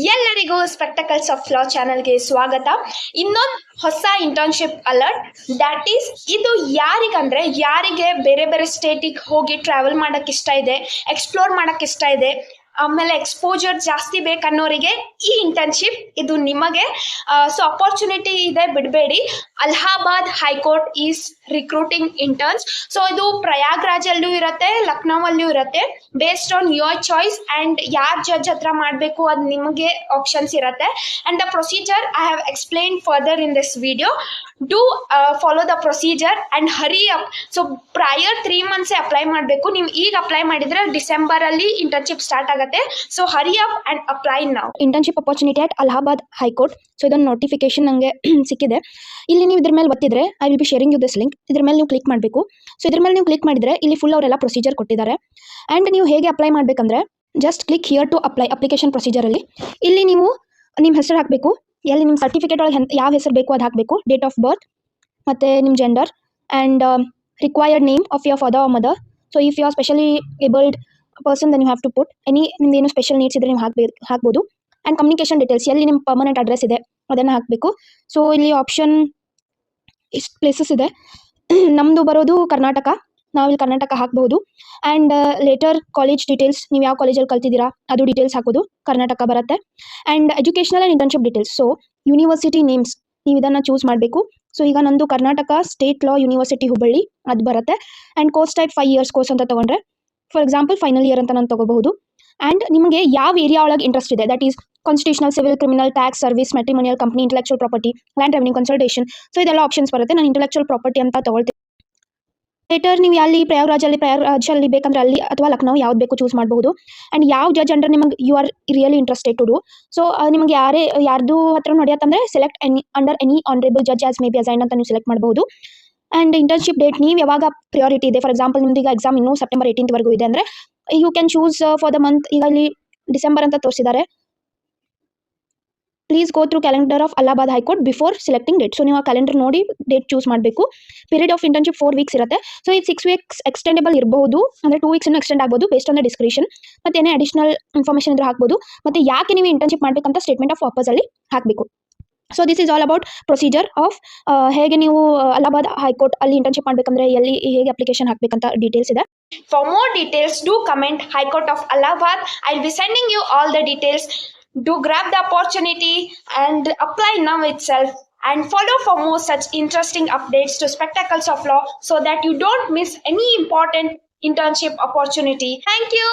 ಎಲ್ಲರಿಗೂ spectacles of law ಚಾನಲ್ಗೆ ಸ್ವಾಗತ. ಇನ್ನೊಂದು ಹೊಸ ಇಂಟರ್ನ್ಶಿಪ್ ಅಲರ್ಟ್, ದ್ಯಾಟ್ ಈಸ್ ಇದು ಯಾರಿಗೆ ಬೇರೆ ಬೇರೆ ಸ್ಟೇಟಿಗೆ ಹೋಗಿ ಟ್ರಾವೆಲ್ ಮಾಡೋಕ್ಕೆ ಇಷ್ಟ ಇದೆ, ಎಕ್ಸ್ಪ್ಲೋರ್ ಮಾಡೋಕ್ಕೆ ಇಷ್ಟ ಇದೆ, ಆಮೇಲೆ ಎಕ್ಸ್ಪೋಜರ್ ಜಾಸ್ತಿ ಬೇಕನ್ನೋರಿಗೆ ಈ ಇಂಟರ್ನ್ಶಿಪ್ ಇದು ನಿಮಗೆ. ಸೊ ಅಪರ್ಚುನಿಟಿ ಇದೆ, ಬಿಡಬೇಡಿ. Allahabad high court is recruiting interns. So ಇದು ಪ್ರಯಾಗ್ರಾಜಲ್ಲೂ ಇರುತ್ತೆ, ಲಕ್ನೋವಲ್ಲೂ ಇರುತ್ತೆ. Based on your choice and ಯಾರು ಜಡ್ಜ್ ಹತ್ರ ಮಾಡಬೇಕು ಅದು ನಿಮಗೆ ಆಪ್ಷನ್ಸ್ ಇರುತ್ತೆ. And the procedure I have explain further in this video. Do follow the procedure and hurry up. So prior 3 months apply ಮಾಡಬೇಕು. ನೀವು ಈಗ ಅಪ್ಲೈ ಮಾಡಿದರೆ ಡಿಸೆಂಬರಲ್ಲಿ ಇಂಟರ್ನ್ಶಿಪ್ ಸ್ಟಾರ್ಟ್ ಆಗುತ್ತೆ. So hurry up and apply now. Internship opportunity at Allahabad high court. So ಇದೊಂದು notification ನನಗೆ ಸಿಕ್ಕಿದೆ. ಇಲ್ಲಿ ನೀವು ಇದ್ರ ಮೇಲೆ ಒತ್ತಿದ್ರೆ I will be sharing you this link. ಇದ್ರ ಮೇಲೆ ನೀವು ಕ್ಲಿಕ್ ಮಾಡಬೇಕು. ಸೊ ಇದ್ರ ಮೇಲೆ ನೀವು ಕ್ಲಿಕ್ ಮಾಡಿದರೆ ಇಲ್ಲಿ ಫುಲ್ ಅವರೆಲ್ಲ ಪ್ರೊಸೀಜರ್ ಕೊಟ್ಟಿದ್ದಾರೆ. ಆ್ಯಂಡ್ ನೀವು ಹೇಗೆ ಅಪ್ಲೈ ಮಾಡಬೇಕಂದ್ರೆ just click here to apply application ಪ್ರೊಸೀಜರಲ್ಲಿ. ಇಲ್ಲಿ ನೀವು ನಿಮ್ಮ ಹೆಸರು ಹಾಕಬೇಕು, ಎಲ್ಲಿ ನಿಮ್ಮ ಸರ್ಟಿಫಿಕೇಟ್ ಒಳಗೆ ಯಾವ ಹೆಸರು ಬೇಕು ಅದು ಹಾಕಬೇಕು, ಡೇಟ್ ಆಫ್ ಬರ್ತ್ ಮತ್ತು ನಿಮ್ಮ gender and required name of your father or mother. So if you are specially abled person then you have to put ನಿಮ್ದು ಏನು ಸ್ಪೆಷಲ್ ನೀಡ್ಸ್ ಇದ್ರೆ ನೀವು ಹಾಕ್ಬೋದು. ಆ್ಯಂಡ್ ಕಮ್ಯುನಿಕೇಷನ್ ಡೀಟೇಲ್ಸ್, ಎಲ್ಲಿ ನಿಮ್ಮ ಪರ್ಮನೆಂಟ್ ಅಡ್ರೆಸ್ ಇದೆ ಅದನ್ನು ಹಾಕಬೇಕು. ಸೊ ಇಲ್ಲಿ ಆಪ್ಷನ್ ಇಷ್ಟು ಪ್ಲೇಸಸ್ ಇದೆ. ನಮ್ಮದು ಬರೋದು ಕರ್ನಾಟಕ, ನಾವಿಲ್ಲಿ ಕರ್ನಾಟಕ ಹಾಕ್ಬೋದು. ಆ್ಯಂಡ್ ಲೇಟರ್ ಕಾಲೇಜ್ ಡೀಟೇಲ್ಸ್, ನೀವು ಯಾವ ಕಾಲೇಜಲ್ಲಿ ಕಲ್ತಿದ್ದೀರಾ ಅದು ಡೀಟೇಲ್ಸ್ ಹಾಕೋದು, ಕರ್ನಾಟಕ ಬರುತ್ತೆ. And educational and internship details. So university names ನೀವು ಇದನ್ನು ಚೂಸ್ ಮಾಡಬೇಕು. ಸೊ ಈಗ ನಂದು ಕರ್ನಾಟಕ ಸ್ಟೇಟ್ ಲಾ ಯೂನಿವರ್ಸಿಟಿ ಹುಬ್ಬಳ್ಳಿ ಅದು ಬರುತ್ತೆ. And course type 5 years course ಅಂತ ತೊಗೊಂಡ್ರೆ ಫಾರ್ ಎಕ್ಸಾಂಪಲ್ ಫೈನಲ್ ಇಯರ್ ಅಂತ ನಾನು ತೊಗೋಬಹುದು. ಆ್ಯಂಡ್ ನಿಮಗೆ ಯಾವ ಏರಿಯಾ ಒಳಗೆ ಇಂಟ್ರೆಸ್ಟ್ ಇದೆ, that is constitutional, civil, criminal, tax, service, matrimonial, company, intellectual property, land revenue, consultation. So ಇದೆಲ್ಲ ಆಪ್ಷನ್ಸ್ ಬರುತ್ತೆ. ನಾನು ಇಂಟೆಲೆಕ್ಚುವಲ್ ಪ್ರಾಪರ್ಟಿ ಅಂತ ತೊಗೊಳ್ತೀನಿ. ಲೇಟರ್ ನೀವು ಅಲ್ಲಿ ಪ್ರಯಾಗ್ರಾಜಲ್ಲಿ ಬೇಕಂದ್ರೆ ಅಲ್ಲಿ ಅಥವಾ ಲಕ್ನೋ ಯಾವ್ದು ಬೇಕು ಚೂಸ್ ಮಾಡಬಹುದು. ಆ್ಯಂಡ್ ಯಾವ ಜಡ್ಜ್ ಅಂಡರ್ ನಿಮಗೆ you are really interested to do. So ನಿಮಗೆ ಯಾರ್ದು ಹತ್ರ ನಡೆಯತ್ತಂದರೆ select under any honourable judge as may be assigned ಅಂತ ನೀವು ಸೆಲೆಕ್ಟ್ ಮಾಡಬಹುದು. ಆ್ಯಂಡ್ ಇಂಟರ್ನ್ಶಿಪ್ ಡೇಟ್ ನೀವು ಯಾವಾಗ ಪ್ರಿಯಾರಿಟಿ ಇದೆ, ಫಾರ್ ಎಕ್ಸಾಂಪಲ್ ನಿಮ್ದು ಈಗ ಎಕ್ಸಾಮ್ ಇನ್ನೂ ಸೆಪ್ಟೆಂಬರ್ 18th ಇದೆ ಅಂದರೆ you can choose for the month. ಈಗ ಇಲ್ಲಿ ಡಿಸೆಂಬರ್ ಅಂತ ತೋರಿಸಿದ್ದಾರೆ. Please go through calendar of Allahabad high court before selecting date. So ನೀವು ಆ ಕ್ಯಾಲೆಂಡರ್ ನೋಡಿ ಡೇಟ್ ಚೂಸ್ ಮಾಡಬೇಕು. ಪೀರಿಯಡ್ ಆಫ್ ಇಂಟರ್ನ್ಶಿಪ್ 4 weeks ಇರುತ್ತೆ. ಸೊ ಇದು 6 weeks ಎಕ್ಸ್ಟೆಂಡೇಬಲ್ ಇರಬಹುದು, ಅಂದರೆ 2 weeks ಎಕ್ಸ್ಟೆಂಡ್ ಆಗ್ಬೋದು ಬೇಸ್ಡ್ ಆನ್ ದ ಡಿಸ್ಕ್ರಿಪ್ಷನ್. ಮತ್ತು ಏನೇ ಅಡಿಷನಲ್ ಇನ್ಫಾರ್ಮೇಷನ್ ಇದ್ರೆ ಹಾಕ್ಬೋದು. ಮತ್ತು ಯಾಕೆ ನೀವು ಇಂಟರ್ನ್ಶಿಪ್ ಮಾಡಬೇಕಂತ ಸ್ಟೇಟ್ಮೆಂಟ್ ಆಫ್ ಪರ್ಪಸ್ ಅಲ್ಲಿ ಹಾಕಬೇಕು. So this is all about procedure of ಹೇಗೆ ನೀವು ಅಲಹಾಬಾದ್ ಹೈಕೋರ್ಟ್ ಅಲ್ಲಿ ಇಂಟರ್ನ್ಶಿಪ್ ಮಾಡಬೇಕಂದ್ರೆ ಎಲ್ಲಿ ಹೇಗೆ ಅಪ್ಲಿಕೇಶನ್ ಹಾಕಬೇಕಂತ ಡೀಟೇಲ್ಸ್ ಇದೆ. For more details, do comment High Court of Allahabad. I'll be sending you all the details. Do grab the opportunity and apply now itself. And follow for more such interesting updates to Spectacles of Law so that you don't miss any important internship opportunity. Thank you.